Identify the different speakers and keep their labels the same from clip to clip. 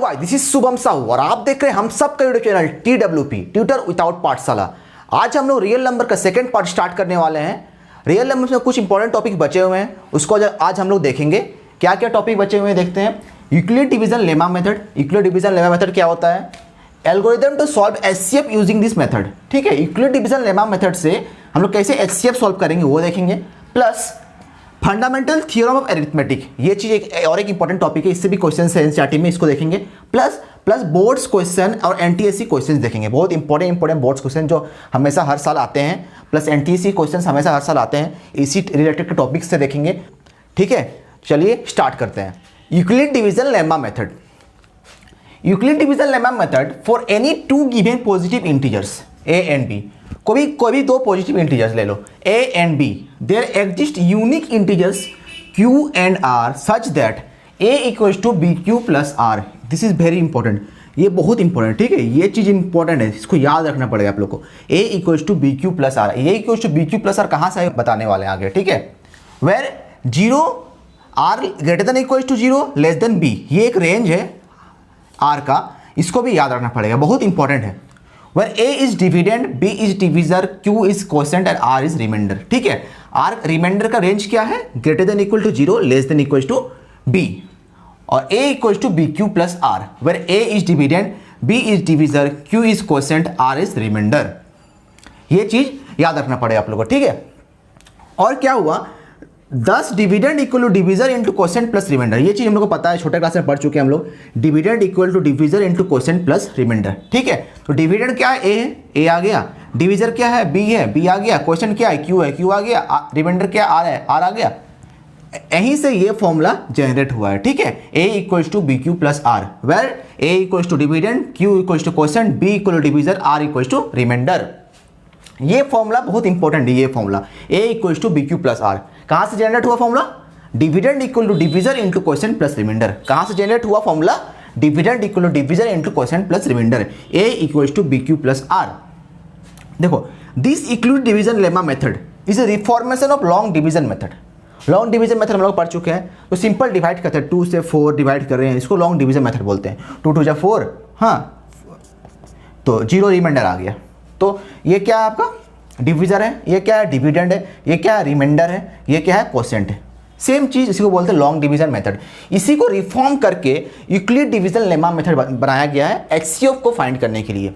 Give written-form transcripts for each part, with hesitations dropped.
Speaker 1: Guys, this is Shubham Sahu और आप देख रहे हैं हम सब का YouTube channel TWP tutor without पाठशाला। आज हम लोग रियल नंबर का सेकंड पार्ट स्टार्ट करने वाले हैं। रियल नंबर में कुछ इंपॉर्टेंट टॉपिक बचे हुए हैं, उसको आज हम लोग देखेंगे। क्या क्या टॉपिक बचे हुए हैं देखते हैं। Euclid division lemma method. Euclid division lemma method क्या होता है? Algorithm to solve HCF using this method. ठीक है, यूक्लिड डिवीजन लेमा मेथड से हम लोग कैसे HCF सॉल्व करेंगे वो देखेंगे। Plus fundamental theorem of arithmetic, ये चीज एक इंपॉर्टेंट टॉपिक है, इससे भी क्वेश्चन है एनसीईआरटी में, इसको देखेंगे। प्लस बोर्ड्स क्वेश्चन और NTSC क्वेश्चन देखेंगे, बहुत इंपॉर्टेंट बोर्ड्स क्वेश्चन जो हमेशा हर साल आते हैं, प्लस NTSC क्वेश्चन हमेशा हर साल आते हैं, इसी रिलेटेड के टॉपिक से देखेंगे। ठीक है, चलिए स्टार्ट करते हैं। Euclid division lemma method. Euclid division lemma method for any two given positive integers A and B, कोई भी दो पॉजिटिव इंटीजर्स ले लो A and B, there exist unique integers Q and R such that A equals to BQ plus R। This is very important, ये बहुत important. ठीक है, ये चीज़ इंपॉर्टेंट है, इसको याद रखना पड़ेगा आप लोग को। A equals to BQ plus R, A equals to BQ plus R कहाँ से बताने वाले हैं आगे। ठीक है, where 0 R greater than equals to 0 less than B, ये एक रेंज है R का, इसको भी याद रखना पड़ेगा, बहुत इंपॉर्टेंट है। Where A is dividend, B is divisor, Q is quotient and R is remainder। ठीक है, R रिमाइंडर का रेंज क्या है? Greater than equal to 0 less than equal to B, और A equal to BQ plus R, where A is dividend, B is divisor, Q is quotient, R is remainder। ये चीज याद रखना पड़ेगा आप लोगों को। ठीक है, और क्या हुआ? 10 dividend equal to divisor into quotient plus remainder, ये चीज हम लोग को पता है, छोटे क्लास में पढ़ चुके हैं हम लोग। Dividend equal to divisor into quotient plus remainder. ठीक है, तो डिविडेंड क्या है? A है, A आ गया। डिविजर क्या है? B है, B आ गया। क्वोशेंट क्या है? Q है, Q आ गया। रिमाइंडर क्या? R है, R आ गया। यहीं से ये फॉर्मूला जनरेट हुआ है। ठीक है, A equals to BQ plus R, where A equals to dividend, Q equals to quotient, B equal to divisor, R equals to remainder. ये फॉर्मूला बहुत इंपॉर्टेंट है। ये formula A equals to BQ plus R कहाँ से generate हुआ formula? Dividend equal to divisor into quotient plus remainder. कहाँ से generate हुआ formula? Dividend equal to divisor into quotient plus remainder. A equals to BQ plus R। देखो, this Euclid division lemma method is a reformation of long division method. Long division method हम लोग पढ़ चुके हैं, तो simple divide करते हैं, 2 से 4 डिवाइड कर रहे हैं, इसको लॉन्ग डिवीजन मेथड बोलते हैं। 2 2 जा 4, हाँ, तो 0 रिमाइंडर आ गया। तो ये क्या है? आपका डिविजर है, ये क्या है? डिविडेंड है, ये क्या है? रिमाइंडर है, ये क्या है? क्वोशेंट है। सेम चीज, इसी को बोलते हैं लॉन्ग डिवीजन मेथड। इसी को रिफॉर्म करके यूक्लिड डिवीजन लेमा मेथड बनाया गया है HCF को फाइंड करने के लिए।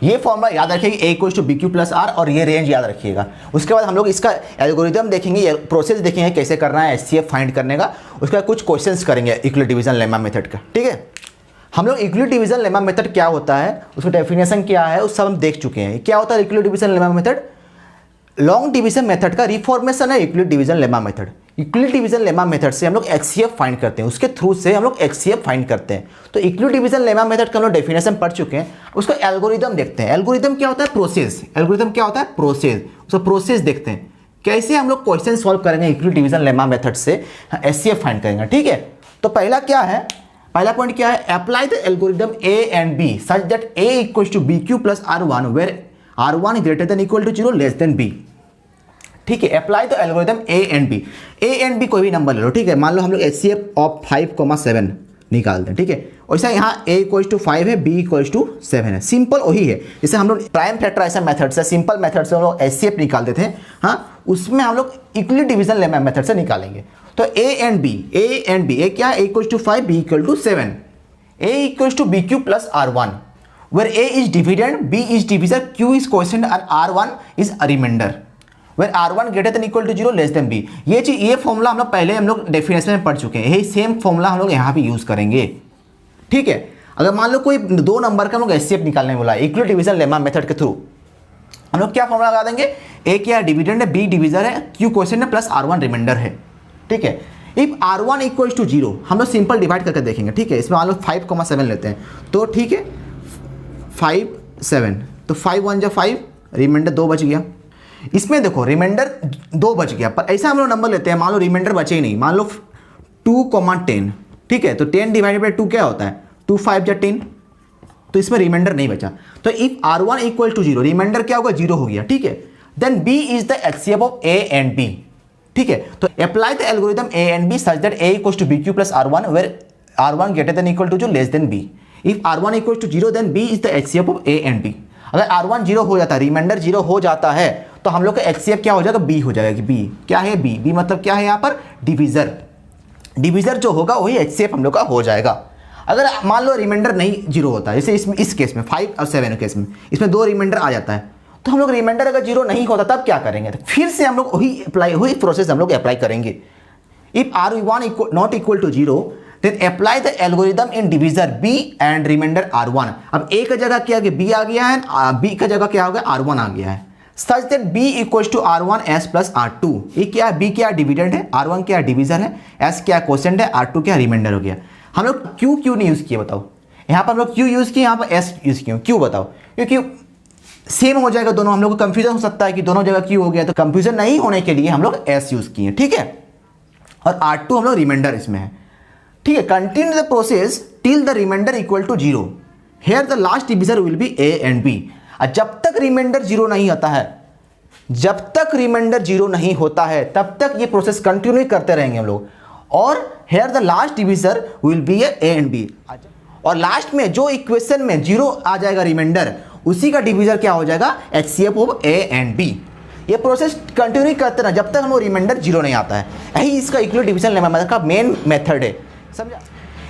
Speaker 1: ये फॉर्मूला याद रखिएगा, A equals to BQ plus R, और ये रेंज याद रखिएगा। उसके बाद हम लोग इसका एल्गोरिथम देखेंगे, प्रोसेस देखेंगे कैसे करना है HCF फाइंड करने का। उसके बाद कुछ क्वेश्चंस करेंगे यूक्लिड डिवीजन लेमा मेथड का। ठीक है, हम लोग यूक्लिड डिवीजन लेमा मेथड क्या होता है, उसका डेफिनेशन क्या है, उस सब हम देख चुके हैं। क्या होता है Euclid division lemma method? Long division method का रिफॉर्मेशन है Euclid division lemma method. Euclid division lemma method से हम लोग HCF फाइंड करते हैं, उसके थ्रू से हम लोग HCF फाइंड करते हैं। तो यूक्लिड डिवीजन लेमा मेथड का हम लोग डेफिनेशन पढ़ चुके हैं, उसका एल्गोरिथम देखते हैं। एल्गोरिथम क्या होता है? प्रोसेस। एल्गोरिथम क्या होता है? प्रोसेस। उसका प्रोसेस देखते हैं, कैसे हम लोग क्वेश्चन सॉल्व करेंगे यूक्लिड डिवीजन लेमा मेथड से HCF फाइंड करेंगे। ठीक है, तो पहला क्या है? पहला पॉइंट क्या है? Apply the algorithm A and B such that A equals to BQ plus R1 where R1 greater than equal to 0 less than B। ठीक है, apply the algorithm A and B। A and B कोई भी number ले लो। ठीक है, मान लो हम लोग HCF ऑफ 5,7 निकालते हैं। ठीक है, वैसा यहाँ A इक्वल्स टू 5 है, B इक्वल्स टू 7 है। सिंपल वही है, जैसे हम लोग प्राइम फैक्टराइजेशन मेथड से, सिंपल मेथड से हम लोग HCF निकालते थे, हाँ, उसमें हम लोग यूक्लिड डिवीजन लेमा मेथड से निकालेंगे। तो A and B, A क्या है? A equals to 5, B equal to 7। A equals to BQ plus R1, where A is dividend, B is divisor, Q is quotient and R1 is a remainder, where R1 greater than equal to 0 less than B। ये चीज, ये formula हम लोग पहले definition में पढ़ चुके हैं, यही सेम फॉर्मूला हम लोग यहाँ भी यूज करेंगे। ठीक है, अगर मान लो कोई दो नंबर का हम लोग HCF निकालने बोला यूक्लिड डिवीजन लेमा मेथड के थ्रू, हम लोग क्या फॉर्मूला लगा देंगे? A क्या है? डिविडेंड है, B डिविजर है, Q क्वोशेंट है, प्लस R1 रिमाइंडर है। ठीक है, इफ R1 इक्वल्स टू 0 हम लोग सिंपल डिवाइड करके देखेंगे। ठीक है, इसमें मान लो 5,7 लेते हैं, तो ठीक है 5 7, तो 5 1 जा 5, रिमाइंडर 2 बच गया। इसमें देखो रिमाइंडर 2 बच गया, पर ऐसा हम लोग नंबर लेते हैं, मान लो रिमाइंडर बचे ही नहीं, मान लो 2,10। ठीक है, तो 10 डिवाइडेड बाई 2 क्या होता है? 2 5 जा 10, तो इसमें रिमाइंडर नहीं बचा। तो if R1 equal to 0, reminder क्या होगा? 0 हो गया। ठीक है, then B is the HCF of A and B। ठीक है, तो apply the algorithm A and B such that A equals to BQ plus R1 where R1 greater than equal to जो less than B. If R1 equals to 0 then B is the HCF of A and B. अगर R1 0 हो जाता है, reminder 0 हो जाता है, तो हम लोग का HCF क्या हो जाएगा? B हो जाएगा। B क्या है? B मतलब क्या है यहाँ पर? डिविजर। डिविजर जो होगा वही HCF हम लोग का हो जाएगा। अगर मान लो रिमाइंडर नहीं 0 होता है, जैसे इसमें इस केस में 5 और 7 केस में इसमें 2 रिमाइंडर आ जाता है, तो हम लोग रिमाइंडर अगर 0 नहीं होता तब क्या करेंगे? तो फिर से हम लोग वही प्रोसेस हम लोग अप्लाई करेंगे। If R1 not equal to 0 then apply the algorithm in divisor B and remainder R1। अब A का जगह क्या है? B आ गया है, B का जगह क्या हो गया? R1 आ गया है। Such that B equals to R1 S plus R2। ये क्या है? B क्या डिविडेंड है, R1 क्या डिविजर है, S क्या क्वोशेंट है, R2 क्या रिमाइंडर हो गया। हम लोग क्यों नहीं यूज़ किए बताओ? यहाँ पर हम लोग क्यों यूज़ किए, यहाँ पर S यूज़ किए, क्यों बताओ? क्योंकि सेम हो जाएगा दोनों, हम लोग को कंफ्यूजन हो सकता है कि दोनों जगह क्यों हो गया, तो कंफ्यूजन नहीं होने के लिए हम लोग S यूज़ किए, ठीक है। और R2 हम लोग रिमाइंडर इसमें है, ठीक है। Continue the process till the remainder equal to 0। Here the last divisor will be A and B। जब तक रिमाइंडर 0 नहीं आता है, जब तक रिमाइंडर 0 नहीं होता है तब तक ये प्रोसेस कंटिन्यू करते रहेंगे हम लोग। और here the last divisor will be A and B। और लास्ट में जो इक्वेशन में 0 आ जाएगा रिमाइंडर, उसी का डिविजर क्या हो जाएगा? HCF of A and B। ये प्रोसेस कंटिन्यू करते रहे जब तक हम लोग रिमाइंडर 0 नहीं आता है। यही इसका इक्वल डिविजन लेमा मेथड का मेन मेथड है, समझा।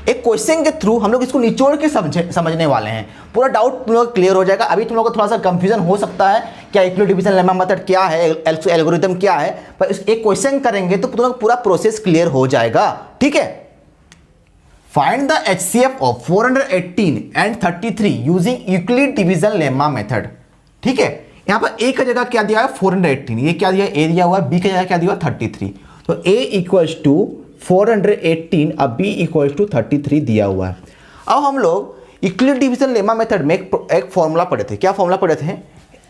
Speaker 1: एक क्वेश्चन के थ्रू हम लोग इसको निचोड़ के समझने वाले हैं, पूरा डाउट तुम लोग क्लियर हो जाएगा। अभी तुम लोग को थोड़ा सा कंफ्यूजन हो सकता है क्या इक्वल डिविजन लेमा मेथड क्या है, एल्गोरिथम क्या है, पर एक क्वेश्चन करेंगे तो तुम लोग पूरा प्रोसेस क्लियर हो जाएगा, ठीक है। Find the HCF of 418 and 33 using Euclid division lemma method, ठीक है। यहाँ पर A का जगह क्या दिया है? 418। ये क्या दिया? A दिया हुआ है। B का जगह क्या दिया? 33। तो A इक्वल्स टू 418 अब B इक्वल्स टू 33 दिया हुआ है। अब हम लोग यूक्लिड डिवीजन लेमा मेथड में एक फॉर्मूला पढ़े थे। क्या फॉर्मूला पढ़े थे?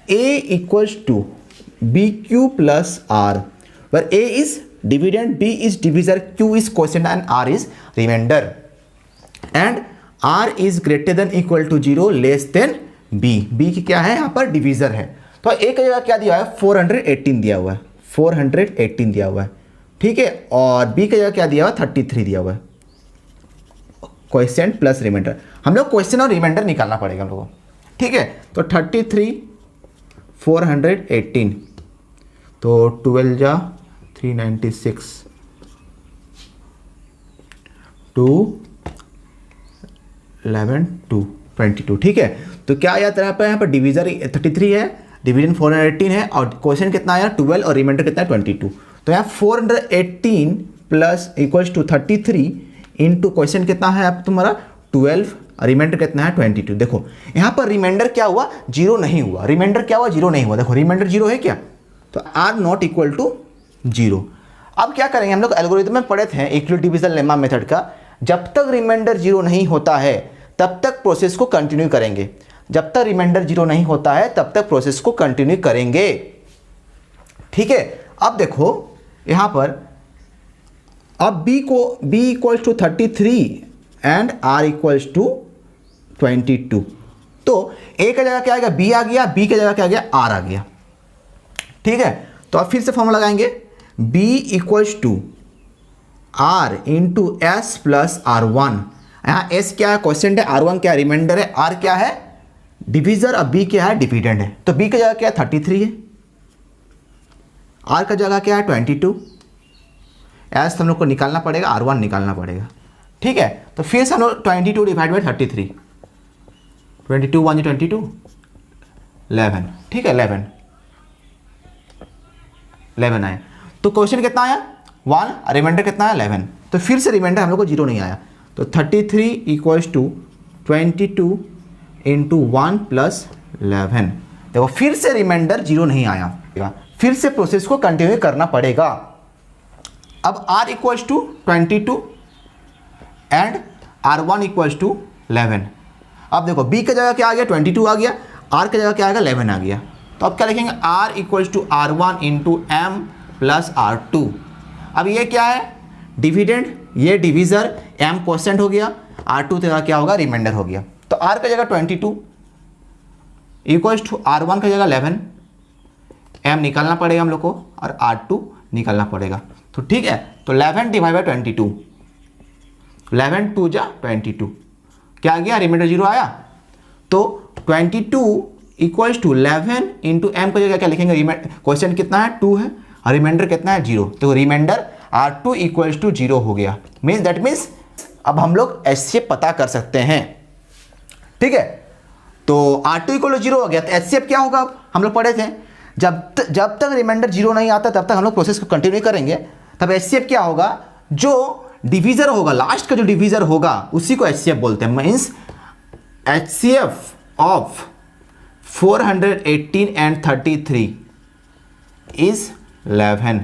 Speaker 1: A equals to BQ plus R, where A is dividend, B is divisor, Q is quotient and R is remainder, and R is greater than equal to 0 less than B। B की क्या है? यहाँ पर divisor है। तो A का जगह क्या दिया है? 418 दिया हुआ है, 418 दिया हुआ है, ठीक है। और B का जगह क्या दिया हुआ है? 33 दिया हुआ है। क्वेश्चन प्लस रिमाइंडर, हम लोग क्वेश्चन और रिमाइंडर निकालना पड़ेगा हम लोगों को, ठीक है। तो 33 418 तो 12 जा 396 2 11 2 22, ठीक है। तो क्या आया तेरा पे? यहाँ पर डिविजर 33 है, डिवीजन 418 है, और क्वेश्चन कितना आया? 12, और रिमाइंडर कितना है? 22। तो यहाँ 418 plus equals to 33 into question कितना है अब तुम्हारा? 12, रिमाइंडर कितना है? 22। देखो यहाँ पर रिमाइंडर क्या हुआ? 0 नहीं हुआ। रिमाइंडर क्या हुआ? 0 नहीं हुआ। देखो रिमाइंडर 0 है क्या? तो R नॉट इक्वल टू 0। अब क्या करेंगे? हम लोग एल्गोरिथम में पढ़े थे यूक्लिड डिवीजन लेमा मेथड का, जब तक रिमाइंडर 0 नहीं होता है तब तक प्रोसेस को कंटिन्यू करेंगे। जब तक रिमाइंडर 0 नहीं होता है तब तक प्रोसेस को कंटिन्यू करेंगे, ठीक है। अब देखो यहां पर, अब B equals to 33 and R equals to 22। तो A का जगह क्या आ गया? B आ गया, B का जगह क्या आ गया? R आ गया, ठीक है। तो अब फिर से फॉर्मूला लगाएंगे, B equals to R into S plus R1। यहाँ S क्या है? क्वेश्चन है, R1 क्या है? रिमाइंडर है, R क्या है? डिविजर, अब B क्या है? डिविडेंड है। तो B का जगह क्या है? 33 है, R का जगह क्या है? 22। S हम लोग को निकालना पड़ेगा, R1 निकालना पड़ेगा, ठीक है। तो फिर से हम लोग 22 डिवाइड बाई 33, 22 1 22 11, ठीक है। 11 आया। तो क्वेश्चन कितना आया? 1, रिमाइंडर कितना है? 11। तो फिर से रिमाइंडर हम लोग को 0 नहीं आया। तो 33 इक्वल्स टू 22 इंटू 1 प्लस 11। देखो फिर से रिमाइंडर 0 नहीं आया, फिर से प्रोसेस को कंटिन्यू करना पड़ेगा। अब R equals to 22 and R1 equals to 11। अब देखो B का जगह क्या आ गया? 22 आ गया, R का जगह क्या आएगा? 11 आ गया। तो अब क्या लिखेंगे? R equals to R1 into M plus R2। अब ये क्या है? डिविडेंड, ये डिविजर, M क्वोशेंट हो गया, R2 तेरा क्या होगा? रिमाइंडर हो गया। तो R का जगह 22 इक्वल्स टू R1 का जगह 11, M निकालना पड़ेगा हम लोग को, और R2 निकालना पड़ेगा। तो ठीक है, तो 11 डिवाइड बाई 22, 11 2 जा 22, क्या आ गया, रिमाइंडर 0 आया। तो 22 इक्वल्स टू 11 इंटू एम का जगह क्या लिखेंगे, क्वेश्चन कितना है 2 है और रिमाइंडर कितना है 0, तो रिमाइंडर R2 इक्वल्स टू 0 हो गया। दैट मीन्स अब हम लोग HCF पता कर सकते हैं, ठीक है। तो R2 इक्वल टू 0 हो गया, तो HCF क्या होगा, अब हम लोग पढ़े थे जब तक रिमाइंडर 0 नहीं आता तब तक हम लोग प्रोसेस को कंटिन्यू करेंगे। तब HCF क्या होगा, जो डिवीजर होगा, लास्ट का जो डिवीजर होगा उसी को HCF बोलते हैं। Means HCF of 418 and 33 is 11।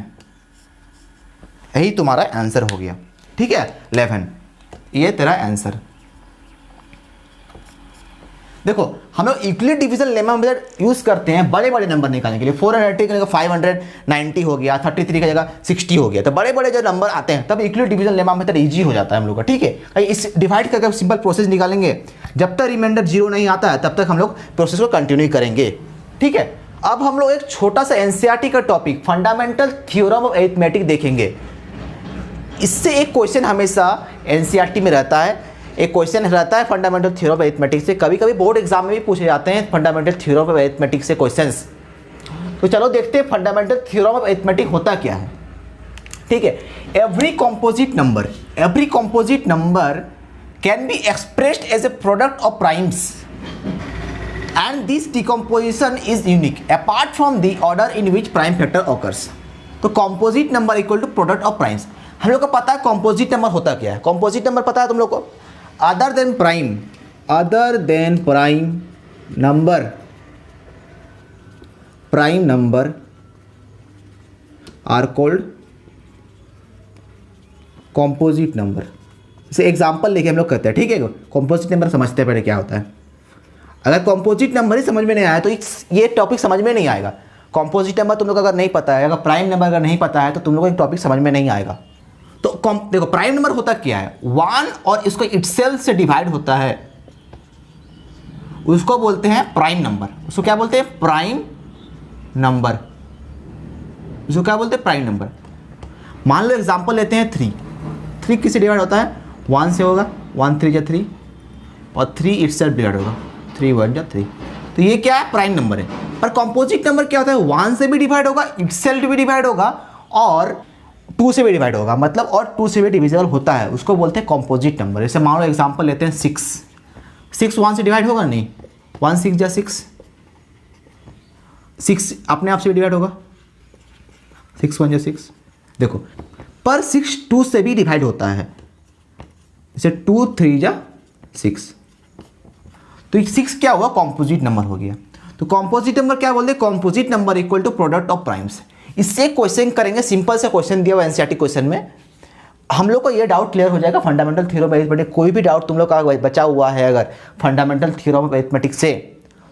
Speaker 1: यही तुम्हारा आंसर हो गया, ठीक है, 11, ये तेरा आंसर। देखो हम लोग Euclid division lemma method use करते हैं बड़े बड़े नंबर निकालने के लिए। 480 का जगह 590 हो गया, 33 का जगह 60 हो गया, तो बड़े बड़े जो नंबर आते हैं तब Euclid division lemma method easy हो जाता है हम लोग का, ठीक है। इस डिवाइड करके सिंपल प्रोसेस निकालेंगे, जब तक रिमाइंडर 0 नहीं आता है तब तक हम लोग प्रोसेस को कंटिन्यू करेंगे, ठीक है। अब हम लोग एक छोटा सा एनसीईआरटी का topic fundamental theorem of arithmetic देखेंगे। इससे एक क्वेश्चन हमेशा एनसीईआरटी में रहता है, एक क्वेश्चन रहता है फंडामेंटल थ्योरम ऑफ अरिथमेटिक से, कभी कभी बोर्ड एग्जाम में भी पूछे जाते हैं फंडामेंटल थ्योरम ऑफ अरिथमेटिक से क्वेश्चंस। तो चलो देखते हैं फंडामेंटल थ्योरम ऑफ अरिथमेटिक होता क्या है, ठीक है। Every composite number can be expressed as a product of primes and this decomposition is unique apart from the order in which prime factor occurs. तो composite number equal to product of primes. हम लोग को पता है composite number होता क्या है, composite number पता है तुम लोग को, other than prime number are called composite number. जैसे एग्जांपल लेके हम लोग कहते हैं, ठीक है, कंपोजिट नंबर समझते हैं पहले क्या होता है। अगर कंपोजिट नंबर ही समझ में नहीं आया तो ये टॉपिक समझ में नहीं आएगा। कंपोजिट नंबर तुम लोग अगर नहीं पता है, अगर प्राइम नंबर अगर नहीं पता है तो तुम लोग को एक टॉपिक समझ में नहीं आएगा। तो देखो प्राइम नंबर होता क्या है, 1 और इसको इटसेल्फ से डिवाइड होता है, उसको बोलते हैं प्राइम नंबर। उसको क्या बोलते हैं, प्राइम नंबर। उसको क्या बोलते हैं, प्राइम नंबर। मान लो एग्जांपल लेते हैं 3 किससे डिवाइड होता है, 1 से होगा, 1 3 जा 3 और 3 इटसेल्फ डिवाइड होगा, 3 1 जा 3। तो ये क्या है, प्राइम नंबर है। पर कंपोजिट नंबर क्या होता है, 1 से भी डिवाइड होगा, इटसेल्फ भी डिवाइड होगा और 2 से भी डिवाइड होगा, मतलब और 2 से भी डिविजिबल होता है, उसको बोलते हैं कंपोजिट नंबर। जैसे मान लो एग्जांपल लेते हैं 6 1 से डिवाइड होगा नहीं, 1 6 जा 6 अपने आप से भी डिवाइड होगा, 6 1 जा 6। देखो पर 6 2 से भी डिवाइड होता है, जैसे 2 3 जा 6, तो 6 क्या हुआ, कंपोजिट नंबर हो गया। तो कंपोजिट नंबर क्या बोलते हैं, composite number equal to product of primes. इससे क्वेश्चन करेंगे, सिंपल से क्वेश्चन दिया हुआ एनसीईआरटी क्वेश्चन में, हम लोग को ये डाउट क्लियर हो जाएगा फंडामेंटल थ्योरम ऑफ अरिथमेटिक। कोई भी डाउट तुम लोग का बचा हुआ है अगर फंडामेंटल थ्योरम ऑफ अरिथमेटिक से,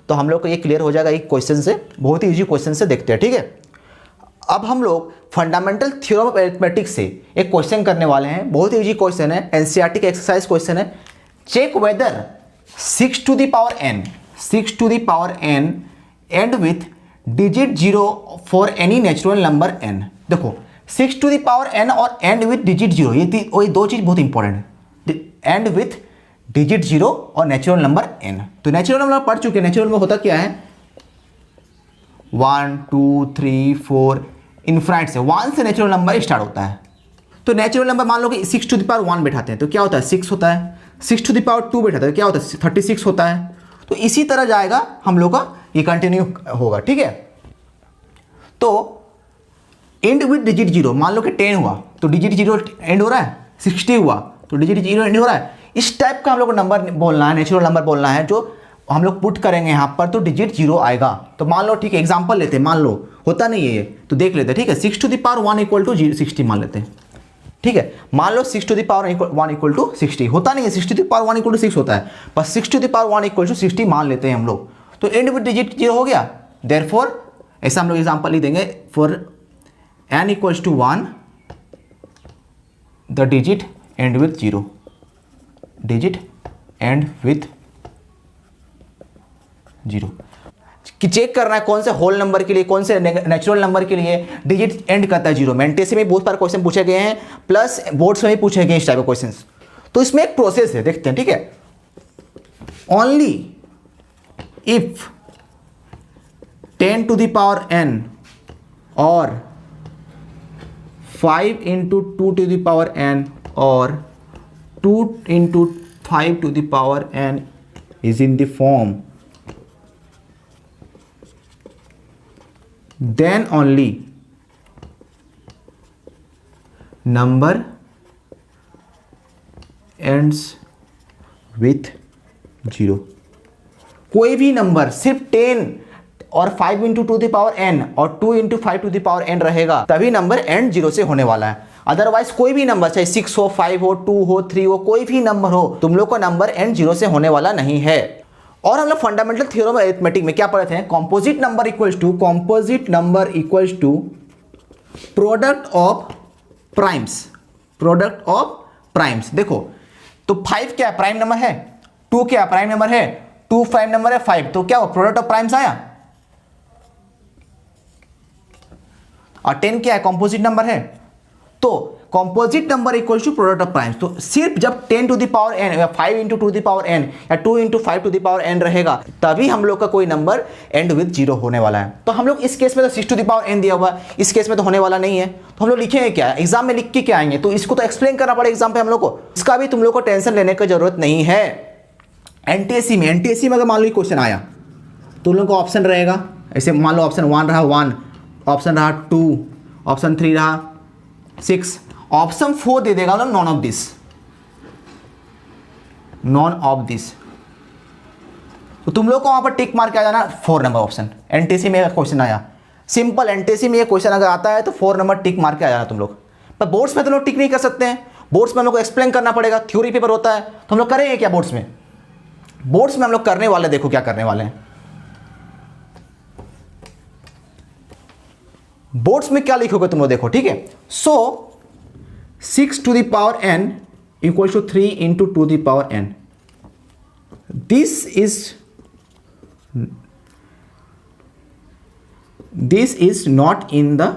Speaker 1: तो हम लोग को ये क्लियर हो जाएगा एक क्वेश्चन से, बहुत ही ईजी क्वेश्चन से देखते हैं, ठीक है। अब हम लोग फंडामेंटल थ्योरम ऑफ अरिथमेटिक से एक क्वेश्चन करने वाले हैं, बहुत ही ईजी क्वेश्चन है, एनसीईआरटी का एक्सरसाइज क्वेश्चन है। Check whether 6 to the power n end with digit 0 for any natural number n। देखो 6 to the power n और एंड विथ डिजिट 0, ये दो चीज बहुत इंपॉर्टेंट है, एंड विथ डिजिट 0 और नेचुरल नंबर n। तो नेचुरल नंबर पढ़ चुके हैं, नेचुरल नंबर होता क्या है, 1 2 3 4 इनफाइनाइट से 1 से नेचुरल नंबर स्टार्ट होता है। तो नेचुरल नंबर मान लो कि 6 to the power 1 बैठाते हैं तो क्या होता है, 6 होता है। 6 to the power 2 बैठाते हैं क्या होता है, 36 होता है। तो इसी तरह जाएगा हम लोग का, ये कंटिन्यू होगा, ठीक है। तो एंड विथ डिजिट 0, मान लो कि 10 हुआ तो डिजिट 0 एंड हो रहा है, 60 हुआ तो डिजिट 0 एंड हो रहा है। इस टाइप का हम लोग को नंबर बोलना है, नेचुरल नंबर बोलना है, जो हम लोग पुट करेंगे यहाँ पर तो डिजिट 0 आएगा। तो मान लो, ठीक है, एग्जाम्पल लेते हैं, मान लो होता नहीं है ये तो देख लेते हैं, ठीक है। 6 to the power 1 equal to 60 मान लेते हैं, ठीक है। मान लो 6 to the power 1 equal to 60 होता नहीं है, 6 to the power 1 equal to 6 होता है, पर 6 to the power 1 equal to 60 मान लेते हैं हम लोग। तो एंड विथ डिजिट 0 हो गया, देयरफॉर ऐसा हम लोग एग्जांपल लिख देंगे, for n equals to 1 the digit end with 0, digit end with 0। कि चेक करना है कौन से होल नंबर के लिए, कौन से नेचुरल नंबर के लिए डिजिट एंड करता है 0। मेंटेसी में बहुत सारे क्वेश्चन पूछे गए हैं, प्लस बोर्ड्स में भी पूछे गए इस टाइप के क्वेश्चन। तो इसमें एक प्रोसेस है, देखते हैं, ठीक है। Only if 10 to the power n और 5 into 2 to the power n और 2 into 5 to the power n is in the form, then only number ends with 0। कोई भी नंबर सिर्फ 10 और 5 into to the power n और 2 into 5 to the power n रहेगा तभी number and 0 से होने वाला है। अदरवाइज कोई भी नंबर, चाहे 6 हो, 5 हो, 2 हो, 3 हो, कोई भी नंबर हो, तुम लोग का नंबर एंड 0 से होने वाला नहीं है। और हम लोग फंडामेंटल थ्योरम अरिथमेटिक में क्या पढ़े थे? Composite number equals to product of primes, product of primes. देखो तो 5 क्या है? प्राइम नंबर है। 2 क्या है? प्राइम नंबर है। 2 प्राइम नंबर है 5, तो क्या हो? प्रोडक्ट ऑफ प्राइम्स आया। और 10 क्या है? कॉम्पोजिट नंबर है। तो composite number equal to product of primes. तो सिर्फ जब 10 टू द पावर n या 5 into to the power n या 2 into 5 to the power n रहेगा तभी हम लोग का कोई नंबर एंड विद 0 होने वाला है। तो हम लोग इस केस में तो 6 टू द पावर n दिया हुआ है, इस केस में तो होने वाला नहीं है। तो हम लोग लिखेंगे क्या? एग्जाम में लिख के क्या आएंगे? तो इसको तो एक्सप्लेन करना पड़ेगा एग्जाम पे हम लोग को। इसका भी तुम लोग को टेंशन लेने की जरूरत नहीं है। एनटीएससी में अगर मान लो क्वेश्चन आया तो उन लोगों को ऑप्शन रहेगा ऐसे, मान लो ऑप्शन 1 रहा 1, ऑप्शन रहा 2, ऑप्शन 3 रहा 6, ऑप्शन 4 दे देगा मतलब नॉन ऑफ दिस। तो तुम लोग को वहां पर टिक मार के आ जाना 4 नंबर ऑप्शन। एनटीएससी में क्वेश्चन आया, सिंपल एनटीएससी में ये क्वेश्चन अगर आता है तो 4 नंबर टिक मार के आ जाना तुम लोग। पर बोर्ड्स में तो लोग टिक नहीं कर सकते हैं, बोर्ड्स में हम लोग को एक्सप्लेन करना पड़ेगा, थ्योरी पेपर होता है। तो हम लोग करेंगे क्या बोर्ड्स में? बोर्ड्स में हम लोग करने वाले, देखो क्या करने वाले हैं। बोर्ड्स में क्या लिखोगे तुम लोग, देखो, ठीक है। सो 6 to the power n equals to 3 into 2 to the power n. This is not in the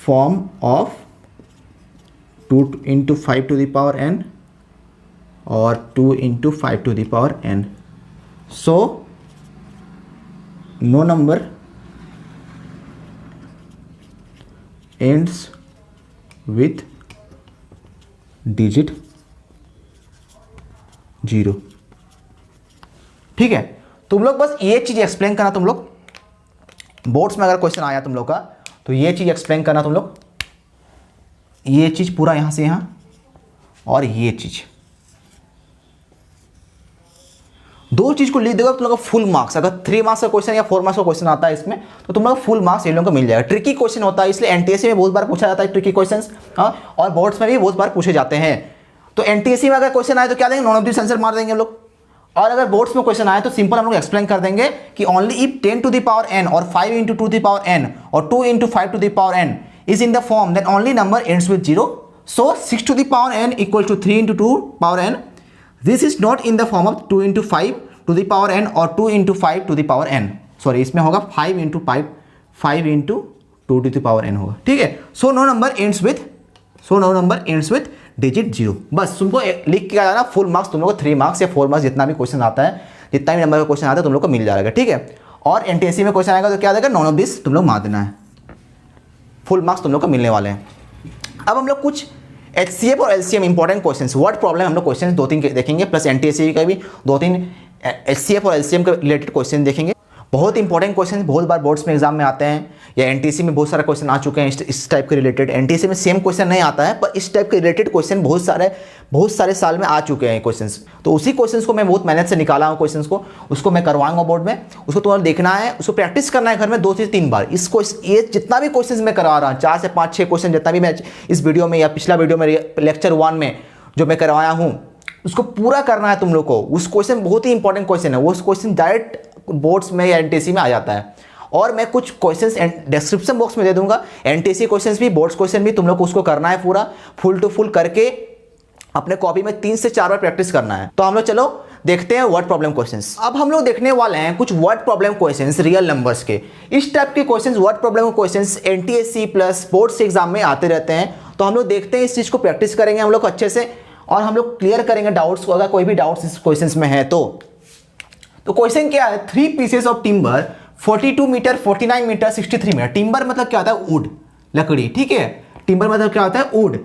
Speaker 1: form of 2 into 5 to the power n or 2 into 5 to the power n. So no number ends with digit 0। ठीक है, तुम लोग बस ये चीज explain करना। तुम लोग बोर्ड्स में अगर क्वेश्चन आया तुम लोग का तो ये चीज एक्सप्लेन करना तुम लोग, ये चीज पूरा यहां से यहां और ये चीज, दो चीज को लिख देगा तुम लोग का फुल मार्क्स। अगर 3 मार्क्स का क्वेश्चन या 4 मार्क्स का क्वेश्चन आता है इसमें तो तुम लोग फुल मार्क्स ये लोगों को मिल जाएगा। ट्रिकी क्वेश्चन होता है इसलिए एनटीएससी में बहुत बार पूछा जाता है ट्रिकी क्वेश्चंस, और बोर्ड्स में भी बहुत बार पूछे जाते हैं। तो एनटीएससी में अगर क्वेश्चन आए तो क्या देंगे? नॉन ऑफ दिस आंसर मार देंगे हम लोग। और अगर बोर्ड्स में क्वेश्चन आए तो सिंपल हम लोग एक्सप्लेन कर देंगे कि only if 10 to the power n और 5 into 2 to the power n और 2 into 5 to the power n is in the form then only number ends with 0। So 6 to the power n equal to 3 into 2 power n, this is not in the form of 2 into 5 to the power n और 2 into 5 to the power n। Sorry, इसमें होगा 5 into 5 into 2 to the power n होगा, ठीक है। So no number ends with digit 0। बस तुमको लिख के आ जाना फुल मार्क्स। तुम लोग को 3 मार्क्स या 4 मार्क्स जितना भी क्वेश्चन आता है, जितना भी नंबर का क्वेश्चन आता है तुम लोग को मिल जाएगा, ठीक है। और एनटीएससी में क्वेश्चन आएगा तो क्या देगा? नॉन ऑफ दिस तुम लोग मार देना है, फुल मार्क्स तुम लोग को मिलने वाले हैं। अब हम लोग कुछ एचसीएफ और LCM important questions, word problem हम लोग क्वेश्चन 2-3 देखेंगे, प्लस एनटीएससी का भी 2-3 एचसीएफ और एलसीएम के रिलेटेड क्वेश्चन देखेंगे। बहुत इंपॉर्टेंट क्वेश्चन, बहुत बार बोर्ड्स में एग्जाम में आते हैं या एनटीएससी में बहुत सारे क्वेश्चन आ चुके हैं इस टाइप के रिलेटेड। एनटीएससी में सेम क्वेश्चन नहीं आता है पर इस टाइप के रिलेटेड क्वेश्चन बहुत सारे साल में आ चुके हैं क्वेश्चंस। तो उसी क्वेश्चंस को मैं बहुत मेहनत से निकाला हूँ क्वेश्चंस को, उसको मैं करवाऊंगा बोर्ड में। उसको तुम्हें देखना है, उसको प्रैक्टिस करना है घर में 2 से 3 बार। इसको ये जितना भी क्वेश्चन मैं करवा रहा हूँ, 4 से 5-6 क्वेश्चन जितना भी मैं इस वीडियो में या पिछला वीडियो में लेक्चर 1 में जो मैं करवाया हूँ उसको पूरा करना है तुम लोग को। उस क्वेश्चन बहुत ही इंपॉर्टेंट क्वेश्चन है, वो क्वेश्चन डायरेक्ट बोर्ड्स में या एनटीएससी में आ जाता है। और मैं कुछ क्वेश्चंस डिस्क्रिप्शन बॉक्स में दे दूंगा, एनटीएससी क्वेश्चंस भी, बोर्ड्स क्वेश्चन भी। तुम लोग को उसको करना है पूरा फुल टू फुल करके अपने कॉपी में 3 से 4 बार प्रैक्टिस करना है। तो हम लोग चलो देखते हैं वर्ड प्रॉब्लम क्वेश्चंस। अब हम लोग देखने वाले हैं कुछ word problem questions real numbers के। इस टाइप के questions, word problem questions NTSC plus boards exam में आते रहते हैं। तो हम लोग देखते हैं, इस चीज़ को प्रैक्टिस करेंगे हम लोग अच्छे से और हम लोग क्लियर करेंगे डाउट्स को, अगर कोई भी डाउट्स इस क्वेश्चन में है तो क्वेश्चन क्या है, 3 pieces of timber 42 metre 49 metre 63 metre. Timber मतलब क्या होता है, वुड, लकड़ी, ठीक है। टिम्बर मतलब क्या होता है, wood.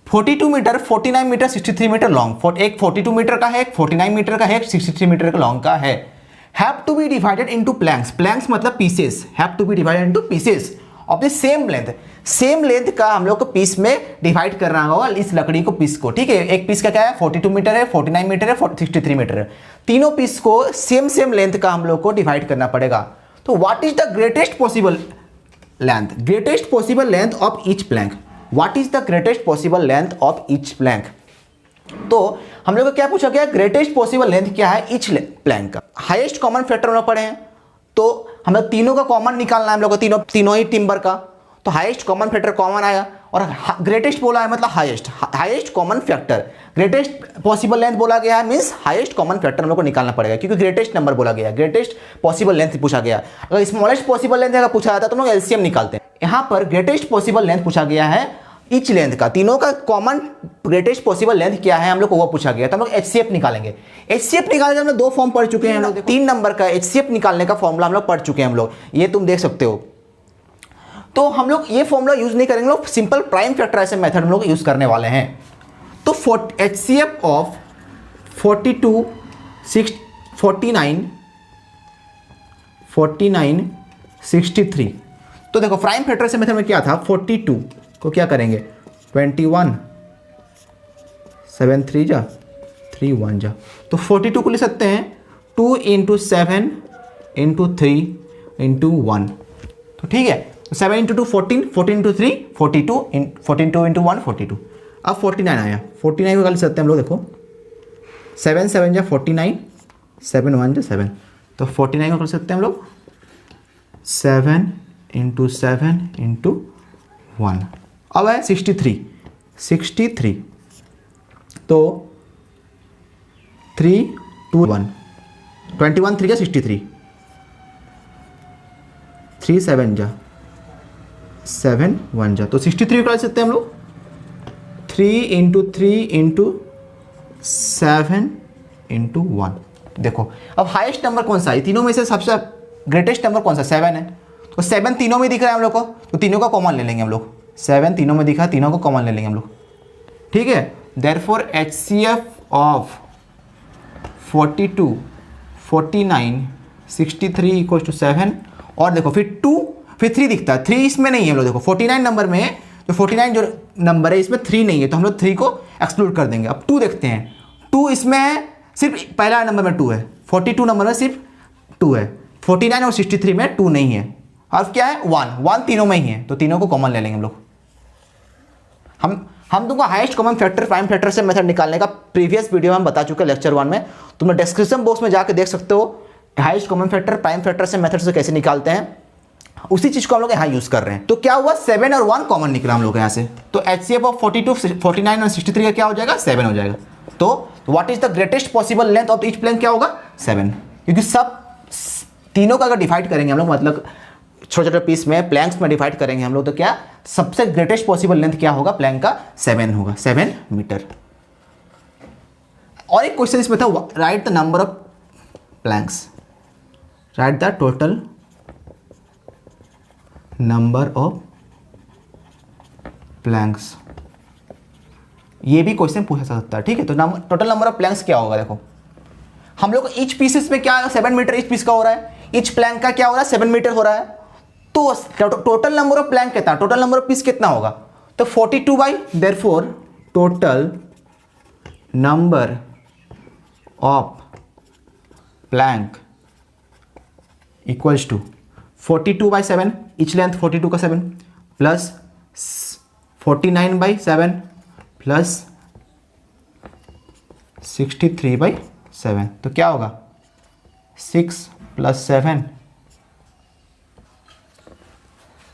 Speaker 1: 42 metre 49 metre 63 metre long, एक 42 मीटर का है, एक 49 मीटर का है, एक 63 मीटर का लॉन्ग का है। Have to be divided into planks, planks मतलब pieces, have to be divided into pieces of the same length, same length का हम लोग को पीस में डिवाइड करना होगा इस लकड़ी को, पीस को, ठीक है। एक पीस का क्या है, 42 मीटर है, 49 मीटर है, 63 मीटर है। तीनों पीस को सेम लेंथ का हम लोग को डिवाइड करना पड़ेगा। तो what is the greatest possible length, greatest possible length of each plank, what is the greatest possible length of each plank. तो हम लोग को क्या पूछा गया, ग्रेटेस्ट पॉसिबल लेंथ क्या है ईच प्लैंक का। हाईएस्ट कॉमन फैक्टर हम लोग पढ़े हैं, तो हम लोग तीनों का कॉमन निकालना है हम लोग को, तीनों ही टिम्बर का। तो हाईएस्ट कॉमन फैक्टर कॉमन आया और ग्रेटेस्ट बोला है मतलब highest common factor, greatest possible length बोला गया है मींस हाईएस्ट कॉमन फैक्टर हम लोग को निकालना पड़ेगा, क्योंकि ग्रेटेस्ट नंबर बोला गया है, ग्रेटेस्ट पॉसिबल लेंथ पूछा गया। अगर स्मॉलेस्ट पॉसिबल लेंथ अगर पूछा जाता तो हम लोग एलसीएम निकालते हैं। यहाँ पर ग्रेटेस्ट पॉसिबल लेंथ पूछा गया है ईच लेंथ का, तीनों का कॉमन ग्रेटेस्ट पॉसिबल लेंथ क्या है हम लोग को वो पूछा गया। तो हम लोग एचसीएफ निकालेंगे। एचसीएफ निकालने हम लोग 2 फॉर्म पढ़ चुके हैं हम लोग, 3 नंबर का एचसीएफ निकालने का फॉर्मूला हम लोग पढ़ चुके हैं हम लोग, ये तुम देख सकते हो। तो हम लोग ये फॉर्मूला यूज नहीं करेंगे, लोग सिंपल प्राइम फैक्टराइजेशन मेथड हम लोग यूज करने वाले हैं। तो एचसीएफ ऑफ 42 49 63। तो देखो प्राइम फैक्टराइजेशन मेथड में क्या था, 42 को क्या करेंगे 21 7 3 जा 3 1 जा, तो 42 को लिख सकते हैं 2 × 7 × 3 × 1। तो ठीक है, 7 × 2 14, 14 × 3 42, 14 2 × 1 42। अब 49 आया, 49 को लिख सकते हैं हम लोग, देखो 7 7 जा 49, 7 1 जा 7, तो 49 को कर सकते हैं हम लोग 7 × 7 × 1। अब है 63, तो 3 2 1 21 3 जा 63, 3 7 जा 7 1 जा, तो 63 को कर सकते हैं हम लोग 3 × 3 × 7 × 1। देखो अब हाईएस्ट नंबर कौन सा है, तीनों में से सबसे ग्रेटेस्ट नंबर कौन सा, 7 है। तो 7 तीनों में दिख रहा है हम लोग को, तो तीनों का कॉमन ले लेंगे हम लोग, 7 तीनों में दिखा, तीनों को कॉमन ले लेंगे हम लोग, ठीक है। Therefore HCF of 42 49 63 = 7। और देखो फिर 2 फिर 3 दिखता है, 3 इसमें नहीं है हम लोग, देखो 49 नंबर में, तो 49 जो नंबर है इसमें 3 नहीं है, तो हम लोग 3 को एक्सक्लूड कर देंगे। अब 2 देखते हैं, 2 इसमें है, सिर्फ पहला नंबर में 2 है, 42 नंबर में सिर्फ 2 है, 49 और 63 में 2 नहीं है। अब क्या है 1 तीनों में ही है, तो तीनों को कॉमन ले लेंगे हम लोग। हम तुमको highest common factor prime factor से मेथड निकालने का प्रीवियस वीडियो में हम बता चुके हैं लेक्चर 1 में, तुम डिस्क्रिप्शन बॉक्स में जाकर देख सकते हो highest common factor prime factor से मेथड से कैसे निकालते हैं, उसी चीज को हम लोग यहाँ यूज कर रहे हैं। तो क्या हुआ 7 और 1 कॉमन निकला हम लोग यहाँ से, तो एचसीएफ ऑफ 42 49 और 63 का क्या हो जाएगा 7 हो जाएगा। तो what is the greatest possible length of each plank क्या होगा 7, क्योंकि सब तीनों का अगर डिवाइड करेंगे हम लोग, मतलब छोटे छोटे पीस में प्लैंक्स में डिवाइड करेंगे हम लोग, तो क्या सबसे ग्रेटेस्ट पॉसिबल लेंथ क्या होगा प्लैंक का 7 होगा, 7 मीटर। और एक क्वेश्चन इसमें था, right the number of planks, right the total number of planks, ये भी क्वेश्चन पूछा सकता है, ठीक है। तो टोटल नंबर ऑफ प्लैंक्स क्या होगा, देखो हम लोग ईच पीसेस में क्या 7 मीटर ईच पीस का हो रहा है, ईच प्लैंक का क्या हो रहा है 7 मीटर हो रहा है, तो टोटल नंबर ऑफ प्लैंक कितना, टोटल नंबर ऑफ पीस कितना होगा, तो 42 by, therefore total number of plank equals to 42/7, each length 42 का 7 प्लस 49/7 प्लस 63/7, तो क्या होगा 6 + 7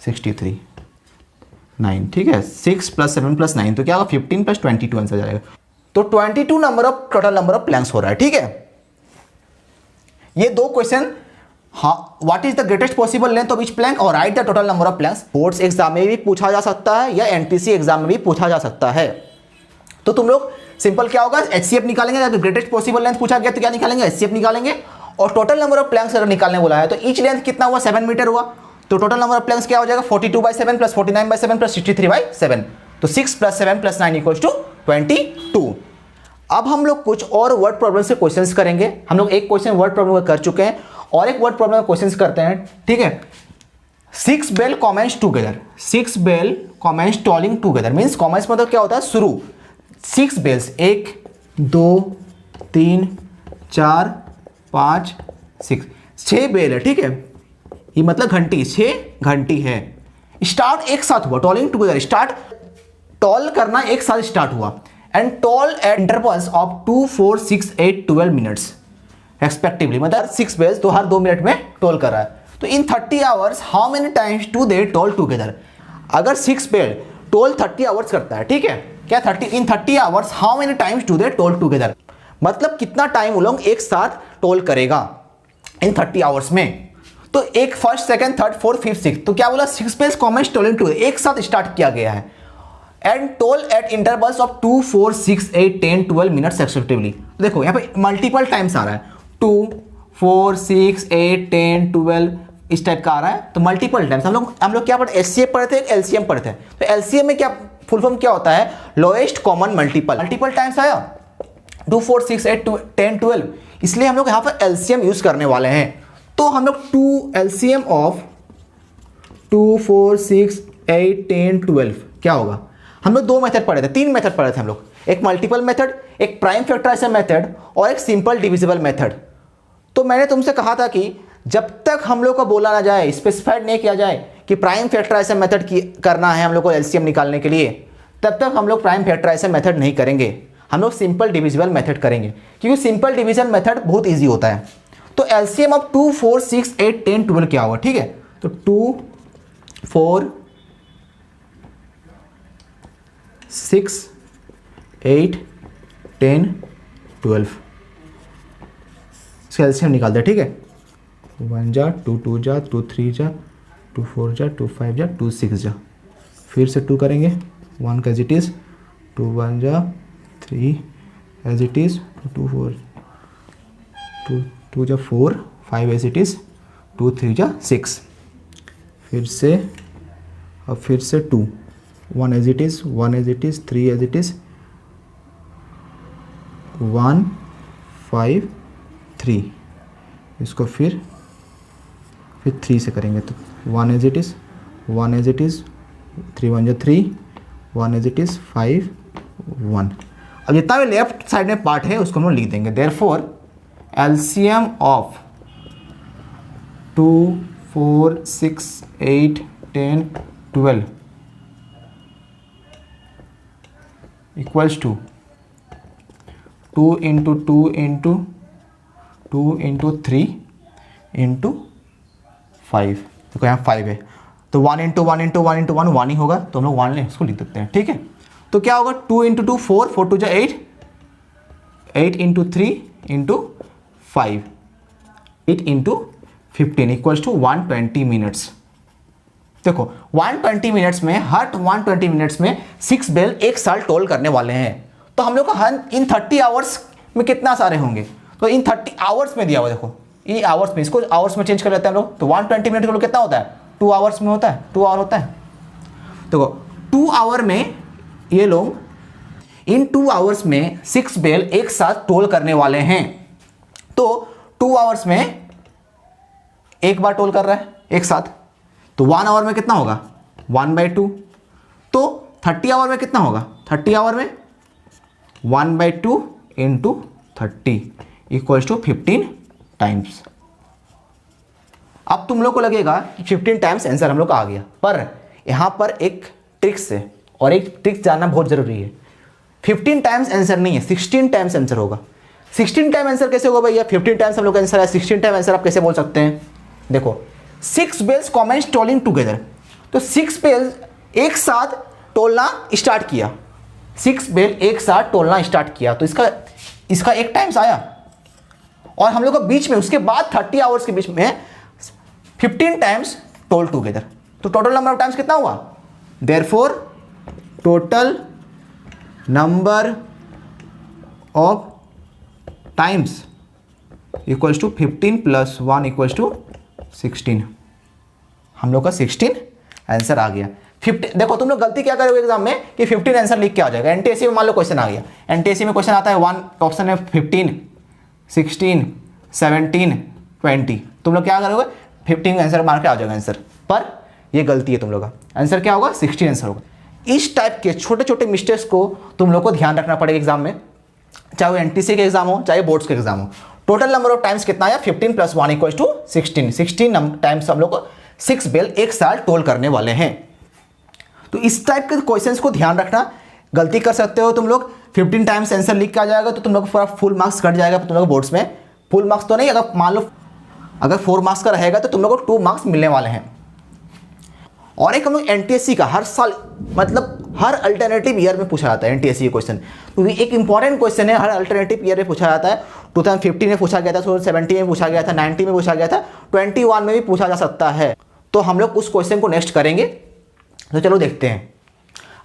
Speaker 1: 63 9, ठीक है। 6 + 7 + 9, तो क्या होगा 15 + 22 आंसर जाएगा। तो 22 number of total number of planks हो रहा है, ठीक है। ये 2 क्वेश्चन हाँ, what is the greatest possible length of each plank और write the total number of planks. Boards exam में भी पूछा जा सकता है या एनटीसी एग्जाम में भी पूछा जा सकता है। तो तुम लोग सिंपल क्या होगा, एचसीएफ निकालेंगे। अगर ग्रेटेस्ट पॉसिबल लेंथ पूछा गया तो क्या निकालेंगे, एचसीएफ निकालेंगे। और टोटल नंबर ऑफ प्लैंक्स अगर निकालने बोला है तो ईच लेंथ कितना हुआ, 7 मीटर हुआ। तो टोटल नंबर ऑफ प्लैंक्स क्या हो जाएगा, 42/7 प्लस 49/7 प्लस 63/7। तो 6 + 7 + 9 = 22। अब हम लोग कुछ और वर्ड प्रॉब्लम से क्वेश्चंस करेंगे। हम लोग एक क्वेश्चन वर्ड प्रॉब्लम कर चुके हैं और एक वर्ड प्रॉब्लम क्वेश्चंस करते हैं, ठीक है। 6 bell commence together, 6 bell commence tolling together means commence मतलब क्या होता है, शुरू। 6 बेल्स, 1 2 3 4 5 6 बेल है, ठीक है। ये मतलब घंटी, 6 घंटी है। स्टार्ट एक साथ हुआ, टॉलिंग टुगेदर, स्टार्ट टॉल करना एक साथ स्टार्ट हुआ। And tall eight intervals of 2 4 6 8 12 minutes respectively, मतलब 6 बेल्स तो हर 2 मिनट में टॉल कर रहा है। तो in 30 hours how many times do they toll together. अगर 6 बेल टॉल 30 आवर्स करता है, ठीक है, क्या 30 hours how many times do they toll together, मतलब कितना टाइम वो लोग एक साथ टॉल करेगा इन 30 आवर्स में। तो एक first second third fourth fifth six, तो क्या बोला, 6 बेल्स कमेंस टॉलिंग टुगेदर एक साथ स्टार्ट किया गया है। And toll at intervals of 2 4 6 8 10 12 minutes respectively. देखो यहाँ पे मल्टीपल टाइम्स आ रहा है, 2 4 6 8 10 12 इस टाइप का आ रहा है। तो मल्टीपल टाइम्स हम लोग क्या पढ़ते, एचसीएफ पढ़ते हैं, एलसीएम पढ़ते हैं। तो एलसीएम में क्या फुल फॉर्म क्या होता है, लोएस्ट कॉमन मल्टीपल टाइम्स आया 2 4 6 8 10 12, इसलिए हम लोग यहाँ पर एलसीएम यूज करने वाले हैं। तो हम लोग 2 एलसीएम ऑफ 2 4 6 8 10 12 क्या होगा। हम लोग 2 मेथड पढ़े थे, 3 मेथड पढ़े थे हम लोग, एक मल्टीपल मेथड, एक प्राइम फैक्टराइजेशन मेथड और एक सिंपल डिविजिबल मेथड। तो मैंने तुमसे कहा था कि जब तक हम लोग को बोला ना जाए, स्पेसिफाइड नहीं किया जाए कि प्राइम फैक्टराइजेशन मेथड करना है हम लोग को एलसीएम निकालने के लिए, तब तक हम लोग प्राइम फैक्टराइजेशन मेथड नहीं करेंगे, हम लोग सिंपल डिविजिबल मेथड करेंगे, क्योंकि सिंपल डिविजन मेथड बहुत ईजी होता है। तो एलसीएम ऑफ 2 4 6 8 10 12 क्या होगा, ठीक है। तो 2 4 6 8 10 12 इसका एलसीएम निकालते हैं, ठीक है। 1 जा 2 2 जा 2 3 जा 2 4 जा 2 5 जा 2 6 जा, फिर से 2 करेंगे, 1 का एज इट इज़, 2 1 जा 3 एज इट इज़, 2 4 2 2 जा 4 5 एज इट इज़, 2 3 जा 6, फिर से अब फिर से 2 1 as it is, 1 as it is, 3 as it is, 1 5 3, इसको फिर 3 से करेंगे तो 1 as it is, 1 as it is, 3 1 जा 3, 1 एज इट इज़, 5 1। अब जितना भी लेफ्ट साइड में पार्ट है उसको हम लोग लिख देंगे। Therefore LCM of 2 4 6 8 10 12 equals to 2 into 2 into 2 into 3 into 5। देखो यहाँ 5 है तो 1 इंटू 1 इंटू 1 इंटू 1 1 ही होगा, तो हम लोग 1 ले इसको लिख देते हैं, ठीक है। तो क्या होगा, 2 इंटू 2 4 4 2 जा 8 8 into 3 into 5 8 into 15 equals to 120 minutes. देखो 120 मिनट्स में, हर 120 मिनट्स में 6 बेल एक साल टोल करने वाले हैं। तो हम लोग को हर इन 30 आवर्स में कितना सारे होंगे, तो इन 30 आवर्स में दिया हुआ, देखो ये आवर्स में, इसको आवर्स में चेंज कर लेते हैं हम लोग। तो 120 मिनट का लोग कितना होता है, 2 आवर्स में होता है, 2 आवर होता है। देखो 2 आवर में ये लोग इन 2 आवर्स में 6 बेल एक साथ टोल करने वाले हैं। तो 2 आवर्स में एक बार टोल कर रहा है एक साथ, तो 1 आवर में कितना होगा 1/2। तो 30 आवर में कितना होगा, 30 आवर में 1/2 इंटू 30 इक्वल्स टू 15 टाइम्स। अब तुम लोग को लगेगा कि 15 टाइम्स आंसर हम लोग का आ गया, पर यहां पर एक ट्रिक्स है और एक ट्रिक्स जानना बहुत जरूरी है। 15 टाइम्स आंसर नहीं है, 16 टाइम्स आंसर होगा। 16 टाइम आंसर कैसे होगा भैया, 15 टाइम्स हम लोग का आंसर है, 16 टाइम आंसर आप कैसे बोल सकते हैं। देखो 6 बेल्स कमेंस टोलिंग टुगेदर, तो 6 बेल्स एक साथ टोलना स्टार्ट किया, 6 बेल एक साथ टोलना स्टार्ट किया, तो इसका एक टाइम्स आया। और हम लोग को बीच में उसके बाद 30 आवर्स के बीच में 15 टाइम्स टोल टुगेदर। तो टोटल नंबर ऑफ टाइम्स कितना हुआ? Therefore total number of times equals to 15 plus 1 equals to 16। हम लोग का 16 आंसर आ गया। 50 देखो तुम लोग गलती क्या करोगे एग्जाम में कि 15 आंसर लिख के आ जाएगा। एनटीएससी में मान लो क्वेश्चन आ गया, एनटीएससी में क्वेश्चन आता है 1 ऑप्शन है 15, 16, 17, 20। तुम लोग क्या करोगे? 15 आंसर मार के आ जाएगा आंसर, पर ये गलती है तुम लोग का। आंसर क्या होगा? 16 आंसर होगा। इस टाइप के छोटे छोटे मिस्टेक्स को तुम लोग को ध्यान रखना पड़ेगा एग्जाम में, चाहे वो एनटीएससी के एग्जाम हो चाहे बोर्ड्स के एग्जाम हो। टोटल नंबर ऑफ टाइम्स कितना आया? 15 प्लस 1 इक्वल्स टू 16। 16 टाइम्स हम लोग को 6 बेल एक साल टोल करने वाले हैं। तो इस टाइप के क्वेश्चंस को ध्यान रखना। गलती कर सकते हो तुम लोग, 15 टाइम्स आंसर लिख के आ जाएगा तो तुम लोग पूरा फुल मार्क्स कट जाएगा तुम लोग बोर्ड्स में। फुल मार्क्स तो नहीं, अगर मान लो अगर 4 मार्क्स का रहेगा तो तुम लोग को 2 मार्क्स मिलने वाले हैं। और एक हम लोग एनटीएससी का हर साल मतलब हर अल्टरनेटिव ईयर में पूछा जाता है एनटीएससी क्वेश्चन, क्योंकि एक इंपॉर्टेंट क्वेश्चन है, हर अल्टरनेटिव ईयर में पूछा जाता है। 2015 में पूछा गया था, 2017 में पूछा गया था, 19 में पूछा गया था, 21 में भी पूछा जा सकता है। तो हम लोग उस क्वेश्चन को नेक्स्ट करेंगे। तो चलो देखते हैं।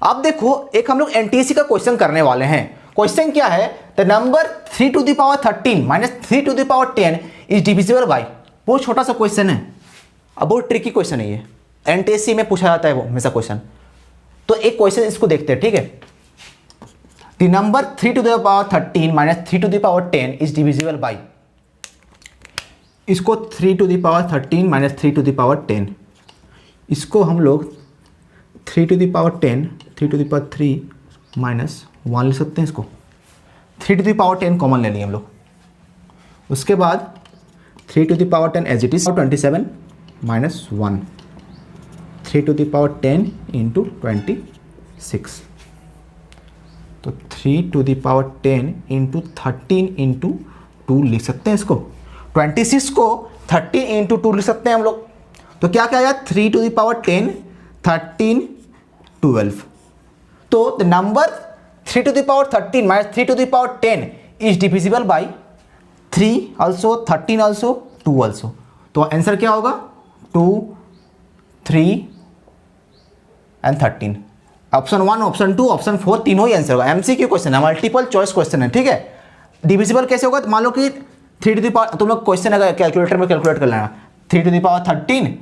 Speaker 1: अब देखो एक हम लोग एनटीएससी का क्वेश्चन करने वाले हैं। क्वेश्चन क्या है? The number 3 to the power 13 minus 3 to the power 10 is divisible by. बहुत छोटा सा क्वेश्चन है, अब बहुत ट्रिकी क्वेश्चन है ये, एनटीएससी में पूछा जाता है वो हमेशा क्वेश्चन। तो एक क्वेश्चन इसको देखते हैं, ठीक है। The number 3 to the power 13 minus 3 to the power 10 is divisible by. इसको 3 to the power 13 minus 3 to the power 10, इसको हम लोग 3 to the power 10, 3 to the power 3 minus 1 ले सकते हैं। इसको 3 टू द पावर 10 कॉमन ले लिए हम लोग। उसके बाद 3 to the power 10 as it is 27 minus 1, 3 to the power 10 into 26। तो 3 to the power 10 into 13 into 2 लिख सकते हैं इसको। 26 को 13 इंटू 2 लिख सकते हैं हम लोग। तो क्या क्या आया? 3 टू द पावर 10, 13, 12। तो the number 3 to the power 13 minus 3 to the power 10 is divisible by 3 also, 13 also, 2 also. तो आंसर क्या होगा? 2, 3 एंड 13। ऑप्शन 1, ऑप्शन 2, ऑप्शन 4 तीनों ही आंसर होगा। एमसीक्यू क्वेश्चन है, मल्टीपल चॉइस क्वेश्चन है, ठीक है। डिविजिबल कैसे होगा? तो मान लो कि 3 टू द पावर, तुम लोग क्वेश्चन अगर कैलकुलेटर में कैलकुलेट कर लेना, 3 to the power 13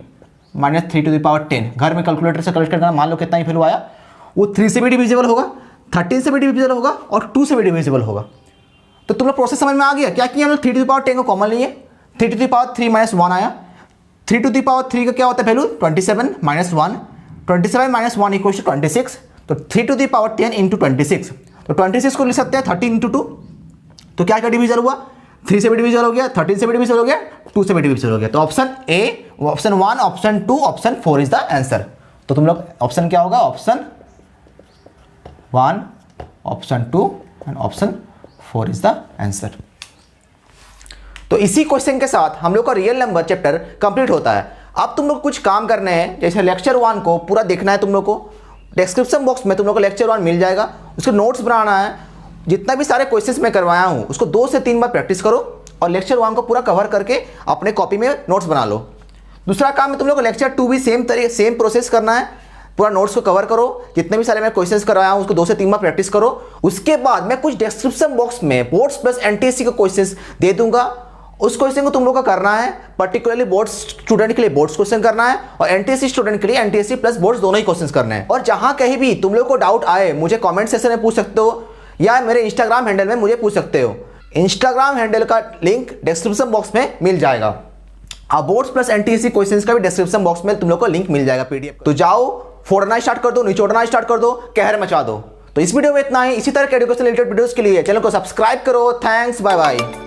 Speaker 1: minus 3 to the power 10, घर में कैलकुलेटर से कैलकुलेट करना, मान लो कितना ही वैल्यू आया, वो 3 से भी डिविजिबल होगा, 13 से भी डिविजिबल होगा और 2 से भी डिविजिबल होगा। तो तुम लोग प्रोसेस समझ में आ गया? क्या किया हम लोग? 3 टू द पावर 10 को कॉमन लिए, 3 टू द पावर 3 माइनस 1 आया। 3 टू द पावर 3 का क्या होता है value? 27 minus 1, 27 minus 1 equal to 26। तो 3 टू द पावर 10 इंटू 26, तो 26 को लिख सकते हैं 13 इंटू 2। तो क्या क्या डिविजन हुआ? 3 से भी डिविजन हो गया, 13 से भी डिविजन हो गया, 2 से भी डिविजन हो गया। तो option A, option 1, option 2, option 4 is the answer. तो तुम लोग ऑप्शन क्या होगा? Option 1, option 2 and option 4 is the answer. तो इसी क्वेश्चन के साथ हम लोग का रियल नंबर चैप्टर कंप्लीट होता है। अब तुम लोग कुछ काम करने हैं, जैसे लेक्चर 1 को पूरा देखना है तुम लोग को। डिस्क्रिप्शन बॉक्स में तुम लोग को लेक्चर 1 मिल जाएगा, उसके नोट्स बनाना है। जितना भी सारे क्वेश्चंस मैं करवाया हूँ उसको 2 से 3 बार प्रैक्टिस करो और लेक्चर 1 को पूरा कवर करके अपने कॉपी में नोट्स बना लो। दूसरा काम है तुम लोग को लेक्चर 2 भी सेम प्रोसेस करना है, पूरा नोट्स को कवर करो। जितने भी सारे मैं क्वेश्चंस करवाया हूँ उसको 2 से 3 बार प्रैक्टिस करो। उसके बाद मैं कुछ डिस्क्रिप्शन बॉक्स में बोर्ड्स प्लस एनटीएससी का क्वेश्चंस दे दूंगा, उस क्वेश्चन को तुम लोग का करना है। पर्टिकुलरली बोर्ड्स स्टूडेंट के लिए बोर्ड्स क्वेश्चन करना है और एनटीएससी स्टूडेंट के लिए एनटीएससी प्लस बोर्ड्स दोनों ही क्वेश्चंस करने हैं। और जहां कहीं भी तुम लोग को डाउट आए मुझे कमेंट सेक्शन में पूछ सकते हो या मेरे इंस्टाग्राम हैंडल में मुझे पूछ सकते हो। इंस्टाग्राम हैंडल का लिंक डिस्क्रिप्शन बॉक्स में मिल जाएगा। अब बोर्ड्स प्लस एनटीएससी क्वेश्चंस का भी डिस्क्रिप्शन बॉक्स में तुम लोग को लिंक मिल जाएगा पीडीएफ। तो जाओ फोड़ना स्टार्ट कर दो, निचोड़ना स्टार्ट कर दो, कहर मचा दो। तो इस वीडियो में इतना ही। इसी तरह के एजुकेशन रिलेटेड वीडियोस के लिए चैनल को सब्सक्राइब करो। Thanks, bye bye.